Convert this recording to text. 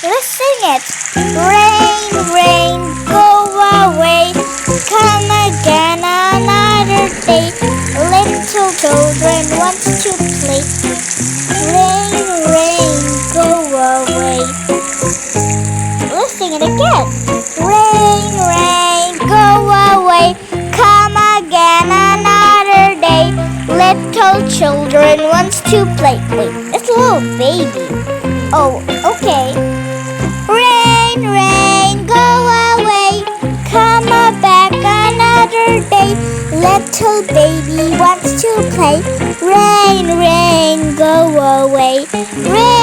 Let's sing it. Rain, rain, go away. Come again another day. Little children want to play. Rain, rain, go away. Let's sing it again. Rain, rain, go away. Come again another day. Little children wants to play. Wait, it's a little baby. Oh, okay. Rain, rain, go away. Come back another day. Little baby wants to play. Rain, rain, go away. Rain,